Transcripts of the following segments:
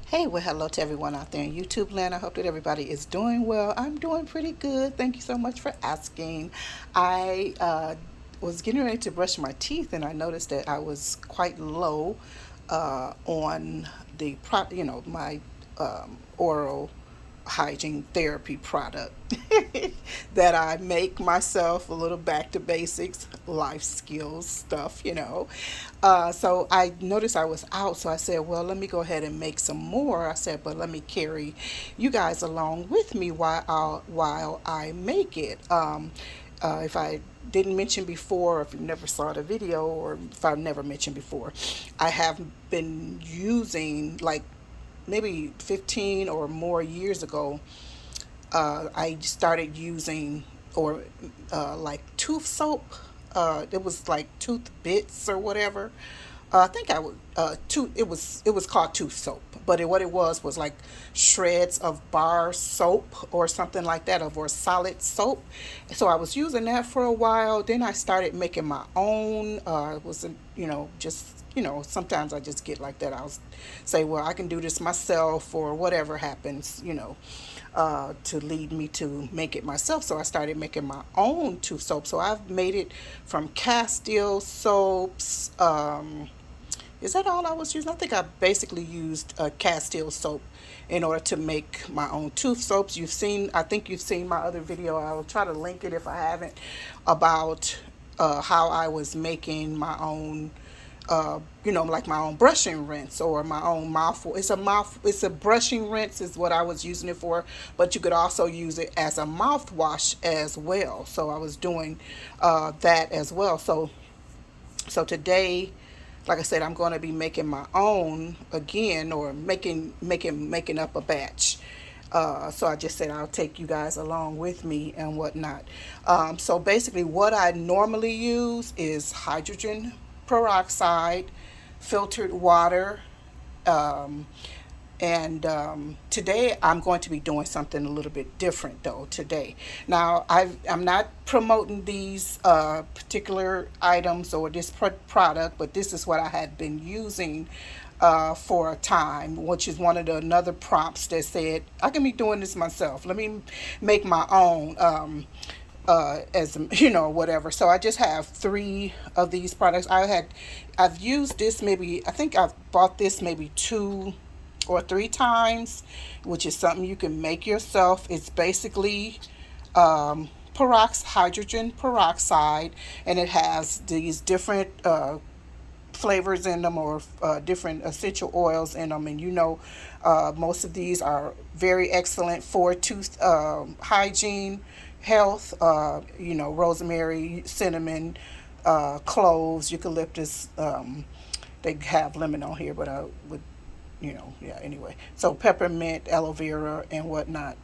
Hey, well, hello to everyone out there in YouTube land. I hope that everybody is doing well. I'm doing pretty good. Thank you so much for asking. I was getting ready to brush my teeth, and I noticed that I was quite low on my oral hygiene therapy product that I make myself, a little back to basics, life skills stuff. So I noticed I was out, so I said, well, let me go ahead and make some more. I said, but let me carry you guys along with me while I make it. If I didn't mention before, or if you never saw the video, or if I've never mentioned before, I have been using, like, maybe 15 or more years ago, I started using, or like tooth soap. It was like tooth bits or whatever. I think I would tooth. It was called tooth soap, but what it was like shreds of bar soap or something like that, or solid soap. So I was using that for a while. Then I started making my own. It was just sometimes I just get like that. I'll say, well, I can do this myself, or whatever happens, to lead me to make it myself. So I started making my own tooth soap. So I've made it from Castile soaps. Is that all I was using? I think I basically used Castile soap in order to make my own tooth soaps. I think you've seen my other video. I'll try to link it if I haven't, about how I was making my own, like my own brushing rinse, or my own it's a brushing rinse is what I was using it for, but you could also use it as a mouthwash as well. So I was doing that as well. So today, like I said, I'm going to be making my own again, or making up a batch. So I just said I'll take you guys along with me and whatnot. So basically, what I normally use is hydrogen peroxide, filtered water, um, and today I'm going to be doing something a little bit different though today. Now I'm not promoting these particular items or this product, but this is what I had been using for a time, which is one of the another prompts that said I can be doing this myself. Let me make my own. As whatever. So I just have three of these products. I've used this, maybe I think I've bought this maybe 2 or 3 times, which is something you can make yourself. It's basically hydrogen peroxide, and it has these different flavors in them, or different essential oils in them. And most of these are very excellent for tooth hygiene, health. Rosemary, cinnamon, cloves, eucalyptus. They have lemon on here, but I would, yeah, anyway. So peppermint, aloe vera, and whatnot.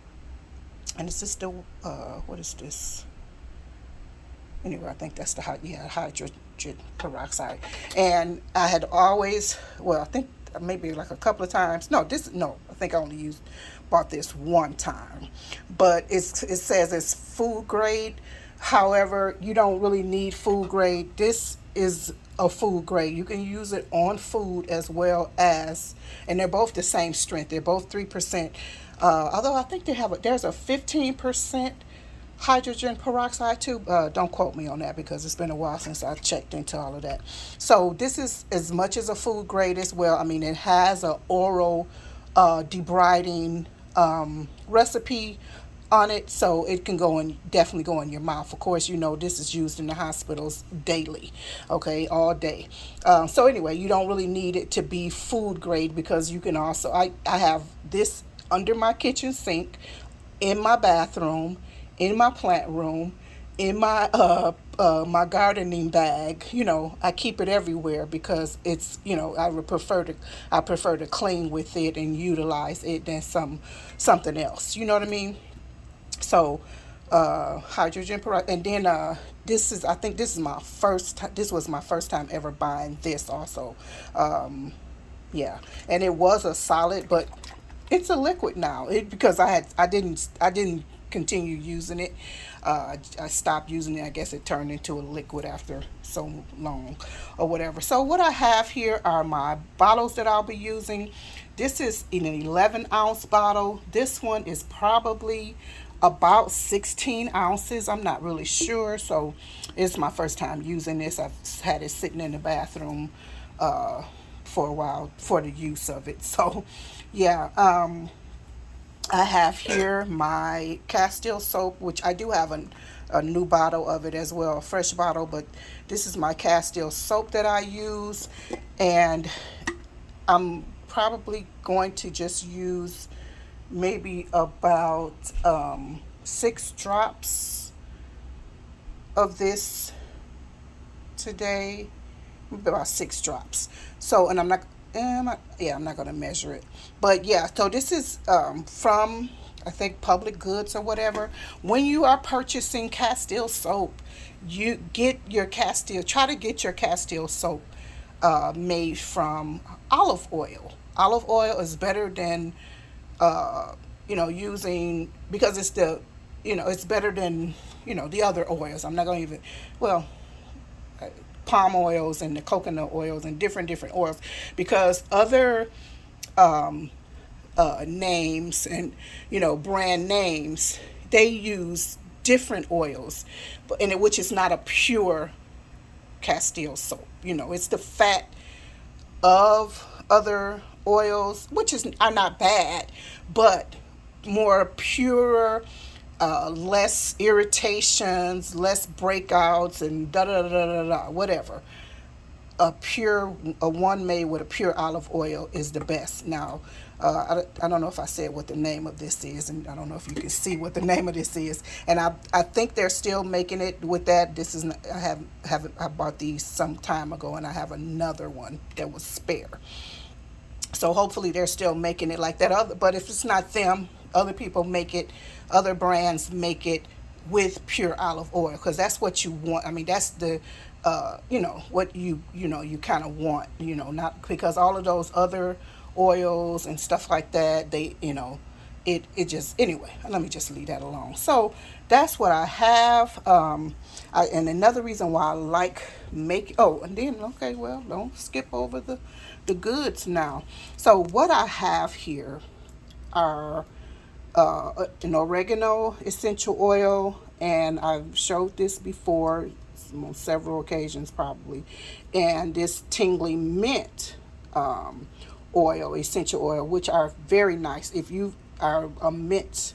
And it's just what is this? Anyway, I think that's hydrogen peroxide. And I had always, well, I think maybe like a couple of times. No, I think I only bought this one time, but it says it's food grade. However, you don't really need food grade. This is a food grade. You can use it on food as well as, and they're both the same strength. They're both 3%. Although I think there's a 15% hydrogen peroxide too. Don't quote me on that, because it's been a while since I checked into all of that. So this is as much as a food grade as well. I mean, it has a oral debriding recipe on it, so it can definitely go in your mouth. Of course, this is used in the hospitals daily, okay, all day. So anyway, you don't really need it to be food grade, because you can also, I have this under my kitchen sink, in my bathroom, in my plant room, in my gardening bag. I keep it everywhere, because it's, I prefer to clean with it and utilize it than something else. You know what I mean? So hydrogen peroxide. And then I think this was my first time ever buying this also. Yeah, and it was a solid, but it's a liquid now. Because I didn't continue using it. I stopped using it. I guess it turned into a liquid after so long, or whatever. So what I have here are my bottles that I'll be using. This is in an 11-ounce bottle. This one is probably about 16 ounces. I'm not really sure. So it's my first time using this. I've had it sitting in the bathroom uh, for a while for the use of it. So yeah, I have here my Castile soap, which I do have a new bottle of it as well, a fresh bottle, but this is my Castile soap that I use. And I'm probably going to just use maybe about 6 drops of this today, about 6 drops. So, and I'm not, yeah, I'm not going to measure it, but yeah. So this is from, I think, Public Goods or whatever. When you are purchasing Castile soap, you get your Castile. Try to get your Castile soap made from olive oil. Olive oil is better than using, because it's the, it's better than the other oils. I'm not going to even, well, palm oils and the coconut oils and different oils, because other names and brand names, they use different oils, but in it, which is not a pure Castile soap. It's the fat of other oils, which are not bad, but more pure, less irritations, less breakouts, and da da da da da, whatever. A one made with a pure olive oil is the best. Now, I don't know if I said what the name of this is, and I don't know if you can see what the name of this is. And I think they're still making it with that. This is not, I bought these some time ago, and I have another one that was spare. So hopefully they're still making it like that. But if it's not them, other people make it. Other brands make it with pure olive oil, because that's what you want. I mean, that's the what you kind of want, not because all of those other oils and stuff like that, they it just, anyway, let me just leave that alone. So that's what I have. And another reason why I like and then, okay, well, don't skip over the goods now. So what I have here are an oregano essential oil, and I've showed this before on several occasions probably, and this tingly mint oil, essential oil, which are very nice if you are a mint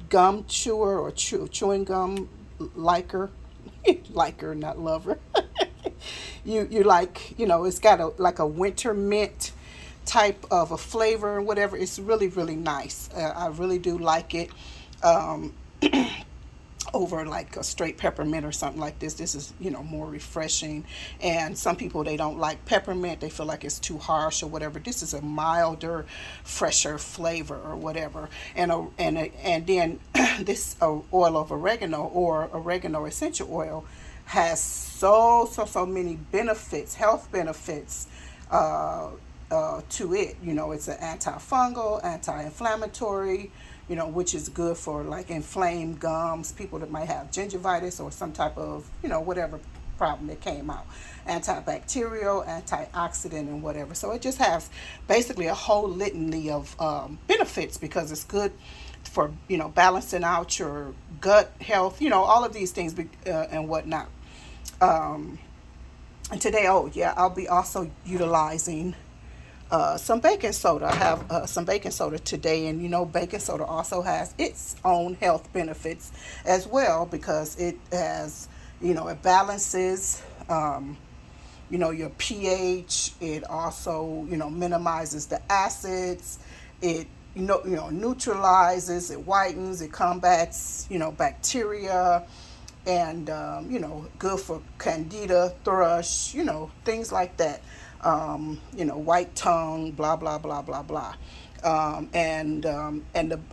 gum chewer or chewing gum liker. Liker, not lover. You like, it's got like a winter mint type of a flavor and whatever. It's really, really nice. I really do like it. Over like a straight peppermint or something like this. This is, more refreshing. And some people, they don't like peppermint. They feel like it's too harsh or whatever. This is a milder, fresher flavor or whatever. And then this oil of oregano, or oregano essential oil, has so many benefits, health benefits to it. It's an antifungal, anti-inflammatory, which is good for like inflamed gums, people that might have gingivitis or some type of, whatever problem that came out. Antibacterial, antioxidant, and whatever. So it just has basically a whole litany of benefits, because it's good for, balancing out your gut health, all of these things and whatnot. And today, I'll be also utilizing some baking soda. I have some baking soda today, and baking soda also has its own health benefits as well, because it has, it balances, your pH. It also, minimizes the acids. It, neutralizes, it whitens, it combats, bacteria, and, good for candida, thrush, things like that. White tongue, blah, blah, blah, blah, blah.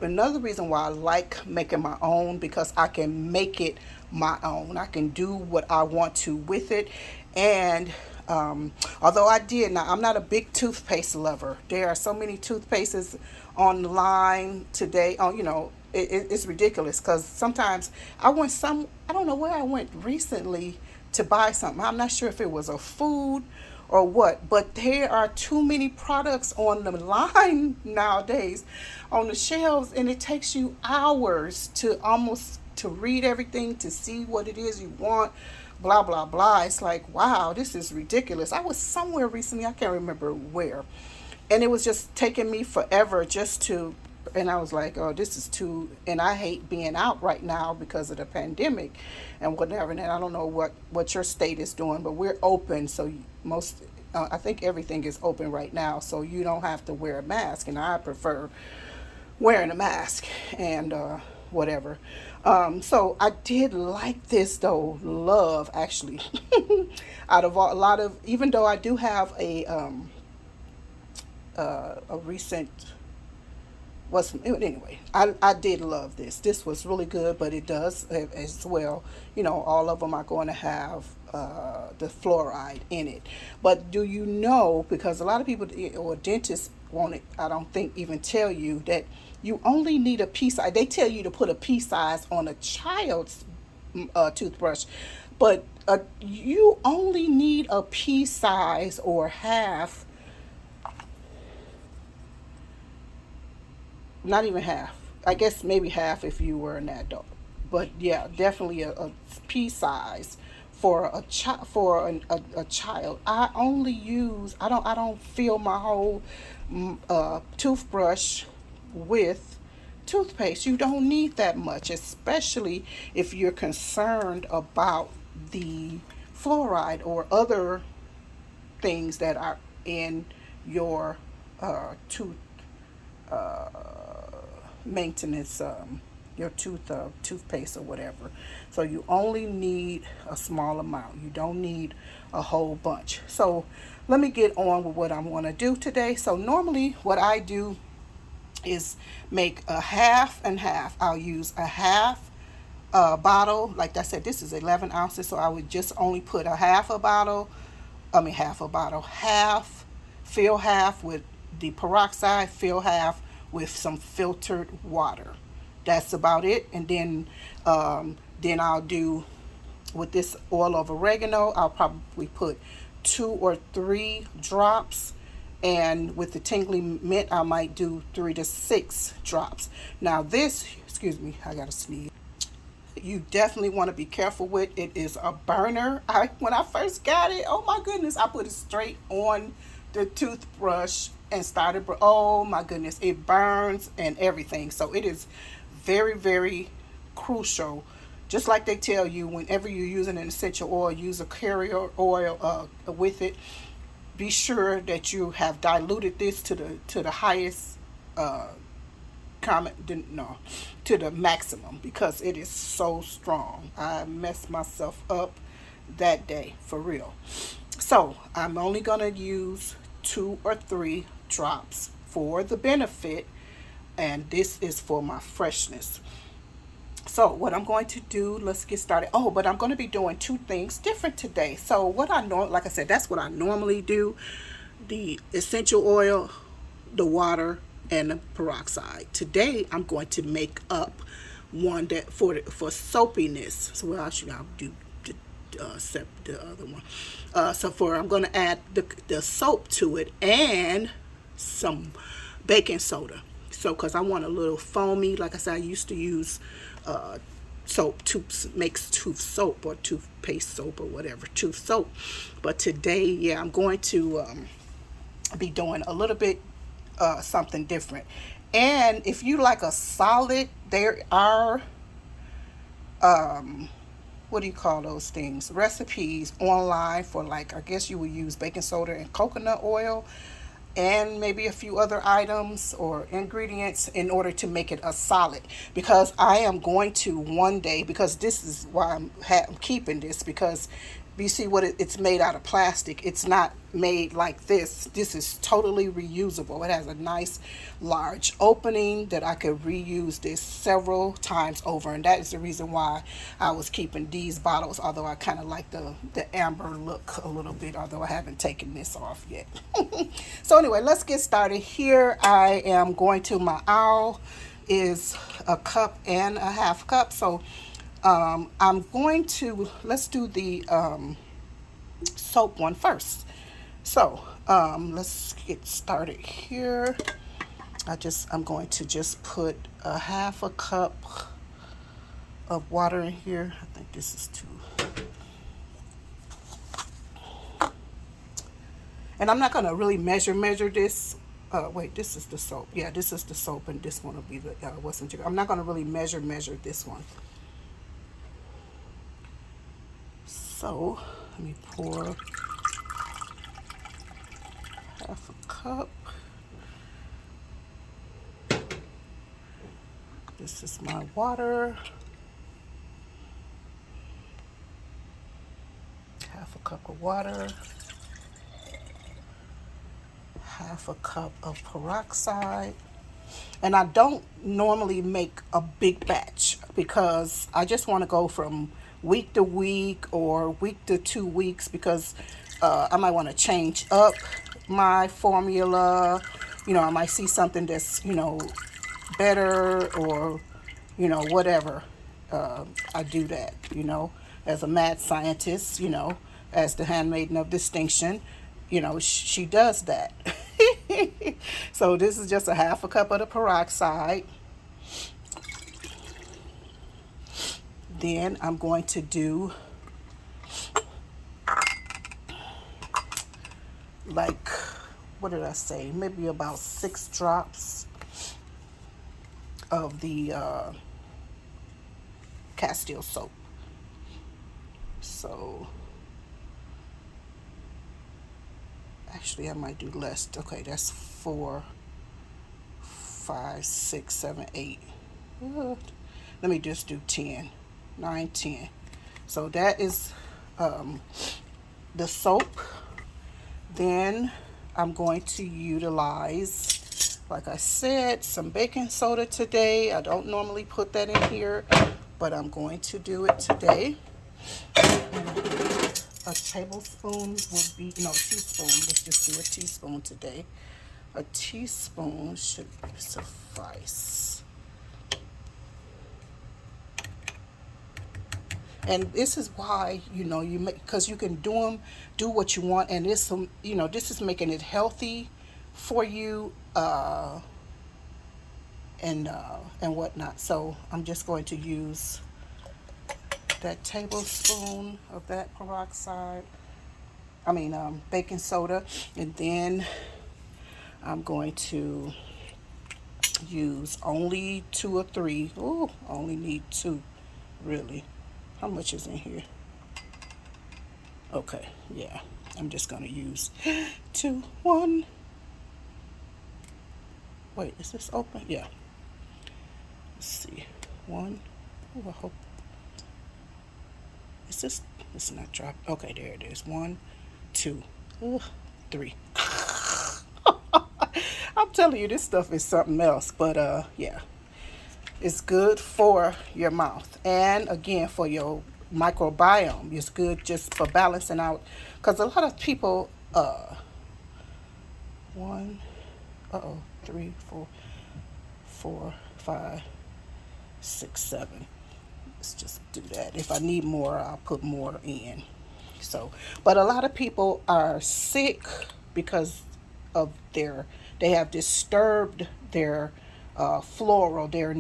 Another reason why I like making my own, because I can make it my own. I can do what I want to with it. And although I'm not a big toothpaste lover. There are so many toothpastes online today. It's ridiculous, because sometimes I don't know where I went recently to buy something. I'm not sure if it was a food or what. But there are too many products on the line nowadays on the shelves, and it takes you hours to almost to read everything, to see what it is you want, blah blah blah. It's like, wow, this is ridiculous. I was somewhere recently, I can't remember where, and it was just taking me forever just to, and I was like, oh, this is too, and I hate being out right now because of the pandemic and whatever. And I don't know what your state is doing, but we're open, so most, I think everything is open right now, so you don't have to wear a mask, and I prefer wearing a mask and whatever. So I did like this though, love actually. Out of a lot of, even though I do have a recent, was anyway, I did love this was really good, but it does as well, all of them are going to have the fluoride in it. But do you know, because a lot of people or dentists won't, I don't think, even tell you that you only need a pea size. They tell you to put a pea size on a child's toothbrush, but you only need a pea size or half, not even half. I guess maybe half if you were an adult. But yeah, definitely a pea size for a child. I only use, I don't fill my whole toothbrush with toothpaste. You don't need that much, especially if you're concerned about the fluoride or other things that are in your tooth uh, maintenance, your toothpaste or whatever. So you only need a small amount. You don't need a whole bunch. So let me get on with what I'm going to do today. So normally what I do is make a half and half. I'll use a half bottle. Like I said, this is 11 ounces, so I would just only put a half a bottle. Half a bottle. Half, fill half with the peroxide, fill half with some filtered water. That's about it. And then I'll do, with this oil of oregano, I'll probably put 2 or 3 drops, and with the tingly mint I might do 3 to 6 drops. Now this, excuse me, I gotta sneeze. You definitely want to be careful with. It is a burner. When I first got it, oh my goodness, I put it straight on the toothbrush and started, oh my goodness, it burns and everything. So it is very, very crucial. Just like they tell you, whenever you're using an essential oil, use a carrier oil with it. Be sure that you have diluted this to the highest no, to the maximum, because it is so strong. I messed myself up that day for real. So I'm only gonna use 2 or 3 drops for the benefit, and this is for my freshness. So what I'm going to do, let's get started. Oh, but I'm going to be doing 2 things different today. So what I know, like I said, that's what I normally do: the essential oil, the water, and the peroxide. Today I'm going to make up one that for soapiness. So what else should I do? The other one. I'm going to add the soap to it and some baking soda. So because I want a little foamy. Like I said, I used to use soap, makes tooth soap or toothpaste soap or whatever, tooth soap. But today, yeah, I'm going to be doing a little bit something different. And if you like a solid, there are what do you call those things, recipes online for, like, I guess you would use baking soda and coconut oil and maybe a few other items or ingredients in order to make it a solid. Because I am going to one day, because this is why I'm keeping this, because you see what it's made out of plastic. It's not made like this. This is totally reusable. It has a nice large opening that I could reuse this several times over, and that is the reason why I was keeping these bottles, although I kind of like the amber look a little bit, although I haven't taken this off yet. So anyway, let's get started. Here I am going to, my owl is a cup and a half cup. So I'm going to, let's do the soap one first. So let's get started here. I'm going to just put a half a cup of water in here. I think this is too. And I'm not going to really measure this. Wait, this is the soap. Yeah, this is the soap, and this one will be the wasn't. I'm not going to really measure this one. So let me pour half a cup. This is my water. Half a cup of water. Half a cup of peroxide. And I don't normally make a big batch because I just want to go from week to week or week to 2 weeks because I might want to change up my formula. I might see something that's, better or, whatever. I do that, as a mad scientist, as the handmaiden of distinction, she does that. So this is just a half a cup of the peroxide. Then I'm going to do like, what did I say? Maybe about 6 drops of the Castile soap. So actually I might do less. Okay, that's 4, 5, 6, 7, 8. Let me just do 10, 9, 10. So that is the soap. Then I'm going to utilize, like I said, some baking soda today. I don't normally put that in here, but I'm going to do it today. A tablespoon would be, no, teaspoon. Let's just do a teaspoon today. A teaspoon should suffice. And this is why, you make, because you can do what you want, and this, this is making it healthy for you, and whatnot. So I'm just going to use that tablespoon of that baking soda, and then I'm going to use only 2 or 3. Ooh, only need 2, really. How much is in here? Okay, yeah, I'm just gonna use 2, 1. Wait, is this open? Yeah. Let's see, 1. Oh, I hope. Is this? It's not dropped. Okay, there it is. 1, 2, 3. I'm telling you, this stuff is something else. But yeah, it's good for your mouth, and again for your microbiome. It's good just for balancing out, because a lot of people 1, 3, 4, 4, 5, 6, 7. Let's just do that. If I need more, I'll put more in. So, but a lot of people are sick because of they have disturbed their floral, their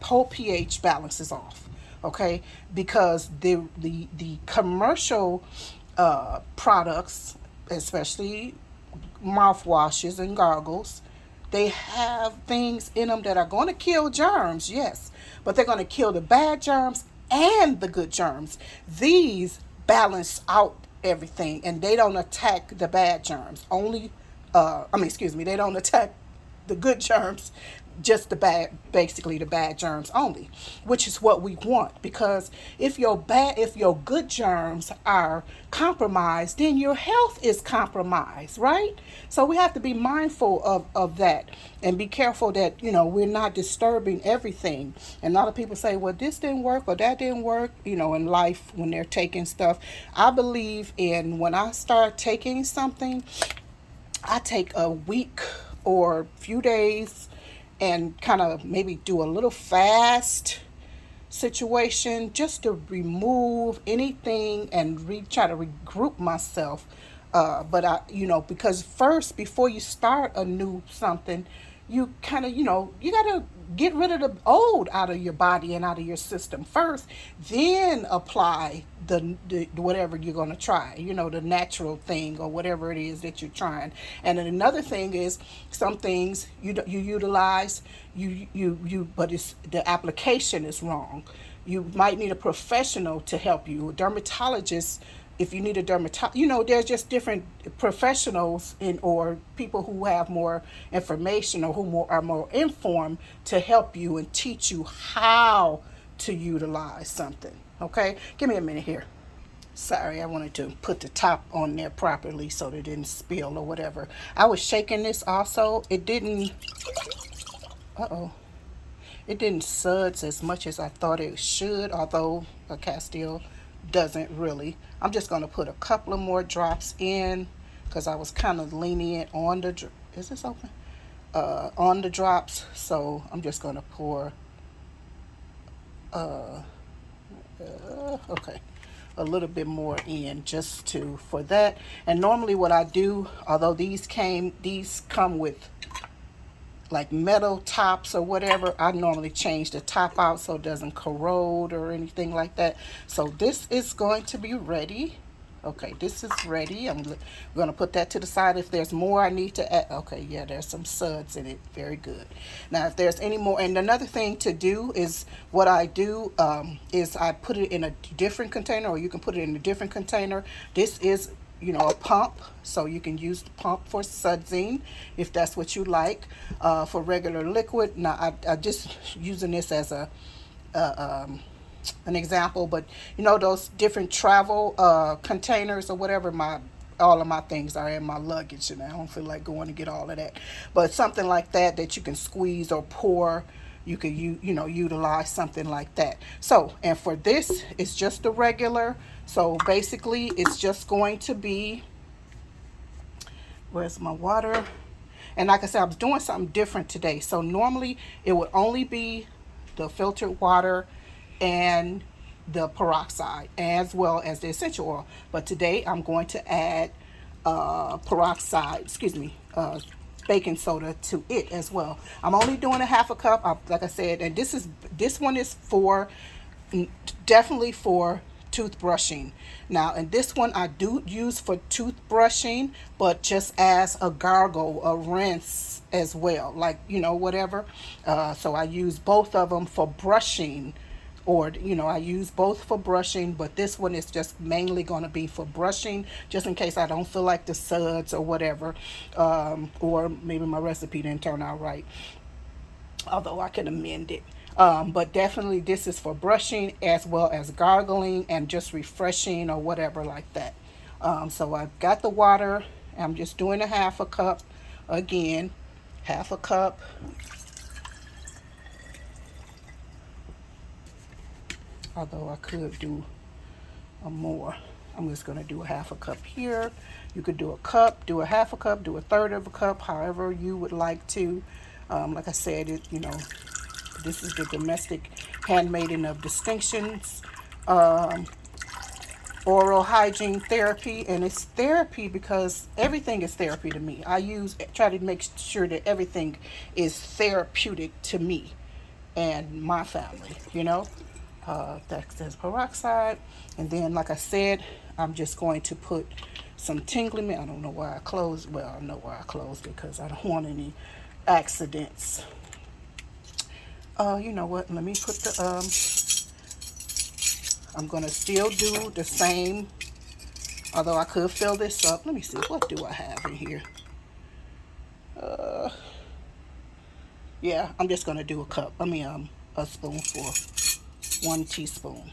whole pH balance is off. Okay, because the commercial products, especially mouthwashes and gargles, they have things in them that are going to kill germs, yes, but they're going to kill the bad germs and the good germs. These balance out everything, and they don't attack the bad germs. They don't attack the good germs, just basically the bad germs only, which is what we want. Because if your good germs are compromised, then your health is compromised, right? So we have to be mindful of that, and be careful that we're not disturbing everything. And a lot of people say, well, this didn't work or that didn't work, in life when they're taking stuff. I believe in, when I start taking something, I take a week or few days and kind of maybe do a little fast situation just to remove anything and try to regroup myself But because first, before you start a new something, you kind of, you got to get rid of the old out of your body and out of your system first, then apply the whatever you're going to try, the natural thing or whatever it is that you're trying. And then another thing is, some things you utilize, but it's the application is wrong. You might need a professional to help you, a dermatologist. If you need a dermatologist, there's just different professionals or people who have more information or are more informed to help you and teach you how to utilize something. Okay, give me a minute here. Sorry, I wanted to put the top on there properly so that it didn't spill or whatever. I was shaking this also. It didn't. Uh-oh. It didn't suds as much as I thought it should, although a Castile doesn't really. I'm just going to put a couple of more drops in because I was kind of lenient on the, is this open? On the drops. So I'm just going to pour, okay, a little bit more in for that. And normally what I do, although these come with like metal tops or whatever, I normally change the top out so it doesn't corrode or anything like that. So this is going to be ready. Okay, this is ready. I'm going to put that to the side. If there's more I need to add, okay, yeah, there's some suds in it. Very good. Now, if there's any more, and another thing to do is what I do is I put it in a different container, or you can put it in a different container. This is a pump, so you can use the pump for sudsing if that's what you like. For regular liquid, now I just using this as an example, but those different travel containers or whatever, all of my things are in my luggage, and I don't feel like going to get all of that. But something like that you can squeeze or pour, you could utilize something like that. So, and for this, it's just a regular. So basically, it's just going to be, where's my water? And like I said, I was doing something different today. So normally it would only be the filtered water and the peroxide as well as the essential oil. But today I'm going to add baking soda to it as well. I'm only doing a half a cup, like I said, and this one is definitely for toothbrushing. Now, and this one I do use for toothbrushing, but just as a gargle, a rinse as well, like whatever. So I use both of them for brushing, or I use both for brushing, but this one is just mainly going to be for brushing, just in case I don't feel like the suds or whatever, or maybe my recipe didn't turn out right, although I can amend it. But definitely this is for brushing as well as gargling and just refreshing or whatever like that. So I've got the water. I'm just doing a half a cup. Again, half a cup. Although I could do more. I'm just going to do a half a cup here. You could do a cup, do a half a cup, do a third of a cup, however you would like to. Like I said, this is the domestic handmaiden of distinctions, oral hygiene therapy, and it's therapy because everything is therapy to me. Try to make sure that everything is therapeutic to me and my family, That's peroxide. And then, like I said, I'm just going to put some tingling mint. I don't know why I closed. Well, I know why I closed because I don't want any accidents. You know what? Let me put I'm going to still do the same, although I could fill this up. Let me see. What do I have in here? Yeah, I'm just going to do a spoon for 1 teaspoon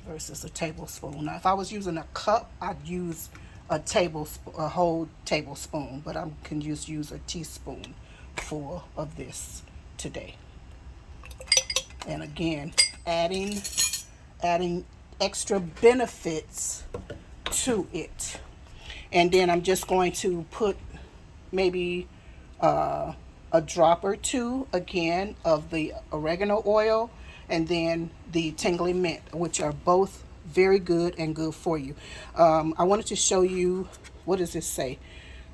versus a tablespoon. Now, if I was using a cup, I'd use a whole tablespoon, but I can just use a teaspoon full of this today. And again, adding extra benefits to it. And then I'm just going to put maybe a drop or two again of the oregano oil, and then the tingling mint, which are both very good and good for you. I wanted to show you, what does this say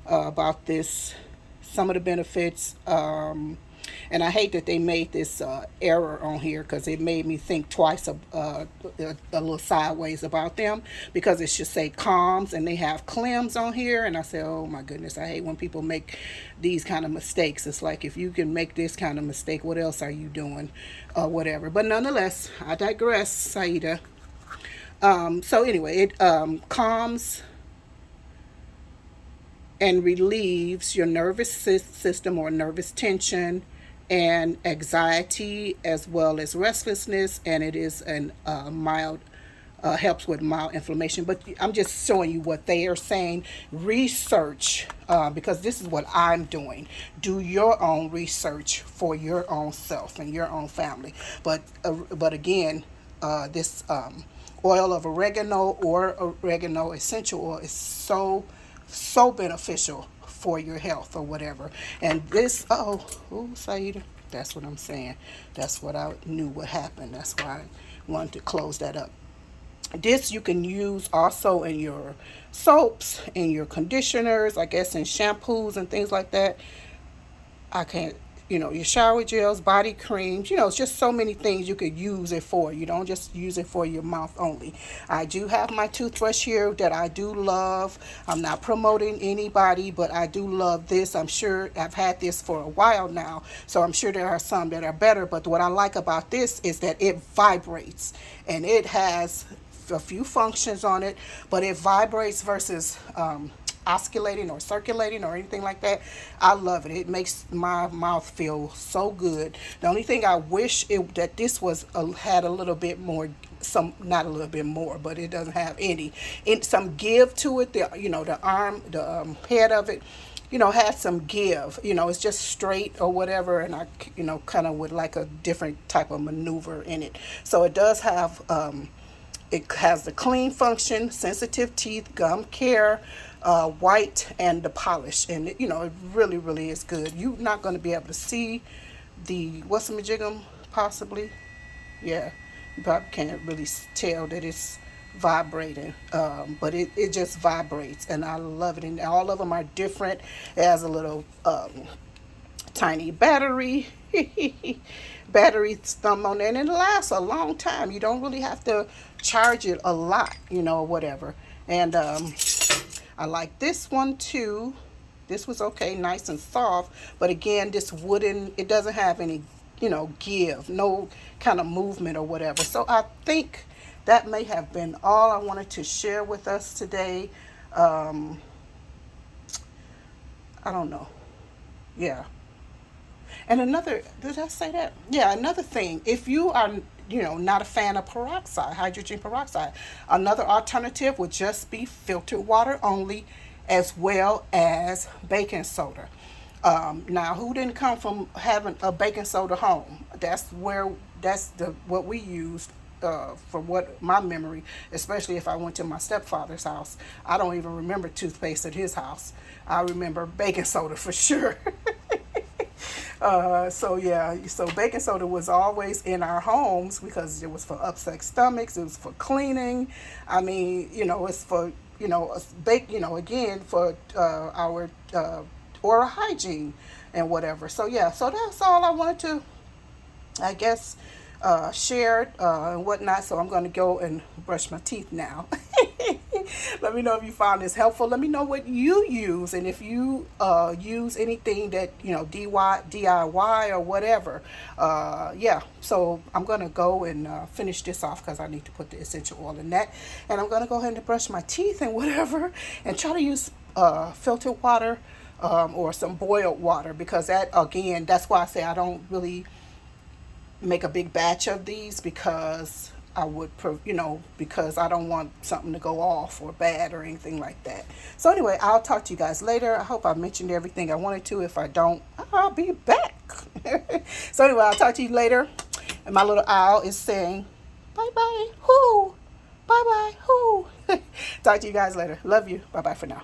about this, some of the benefits. And I hate that they made this error on here, because it made me think twice a little sideways about them, because it should say calms and they have clems on here. And I said, oh my goodness, I hate when people make these kind of mistakes. It's like, if you can make this kind of mistake, what else are you doing? Whatever. But nonetheless, I digress, Saida. So anyway, it calms and relieves your nervous system or nervous tension and anxiety, as well as restlessness, and it is an mild helps with mild inflammation. But I'm just showing you what they are saying. Research, because this is what I'm doing. Do your own research for your own self and your own family. But again, this oil of oregano or oregano essential oil is so beneficial for your health or whatever. And this, Saida, that's what I'm saying. That's what I knew what happened. That's why I wanted to close that up. This you can use also in your soaps, in your conditioners, I guess in shampoos and things like that. I can't, your shower gels, body creams, it's just so many things you could use it for. You don't just use it for your mouth only. I do have my toothbrush here that I do love. I'm not promoting anybody, but I do love this. I'm sure I've had this for a while now, so I'm sure there are some that are better. But what I like about this is that it vibrates, and it has a few functions on it, but it vibrates versus oscillating or circulating or anything like that. I love it. It makes my mouth feel so good. The only thing I wish that this was had a little bit more, not a little bit more, but it doesn't have some give to it. The head of it, had some give. It's just straight or whatever, and I, kind of would like a different type of maneuver in it. So it does have. It has the clean function, sensitive teeth, gum care, white, and the polish. And it really, really is good. You're not going to be able to see the what's-a-majigum, possibly. Yeah, you probably can't really tell that it's vibrating, but it just vibrates, and I love it. And all of them are different. It has a little tiny battery thumb on there, and it lasts a long time. You don't really have to charge it a lot, whatever. And I like this one too. This was okay, nice and soft, but again, this wooden, it doesn't have any give, no kind of movement or whatever. So I think that may have been all I wanted to share with us today. I don't know. Yeah. And did I say that? Yeah, another thing, if you are, not a fan of hydrogen peroxide, another alternative would just be filtered water only, as well as baking soda. Now, who didn't come from having a baking soda home? That's what we used. From what my memory, especially if I went to my stepfather's house. I don't even remember toothpaste at his house. I remember baking soda for sure. So baking soda was always in our homes because it was for upset stomachs. It was for cleaning. I mean, it's for, again, for our oral hygiene and whatever. So that's all I wanted to, I guess, share and whatnot. So I'm going to go and brush my teeth now. Let me know if you found this helpful. Let me know what you use, and if you use anything that DIY or whatever. So I'm gonna go and finish this off because I need to put the essential oil in that, and I'm gonna go ahead and brush my teeth and whatever, and try to use filtered water or some boiled water, because that's why I say I don't really make a big batch of these, because because I don't want something to go off or bad or anything like that. So anyway, I'll talk to you guys later. I hope I mentioned everything I wanted to. If I don't, I'll be back. So anyway, I'll talk to you later. And my little owl is saying, bye-bye, whoo, bye-bye, whoo. Talk to you guys later. Love you. Bye-bye for now.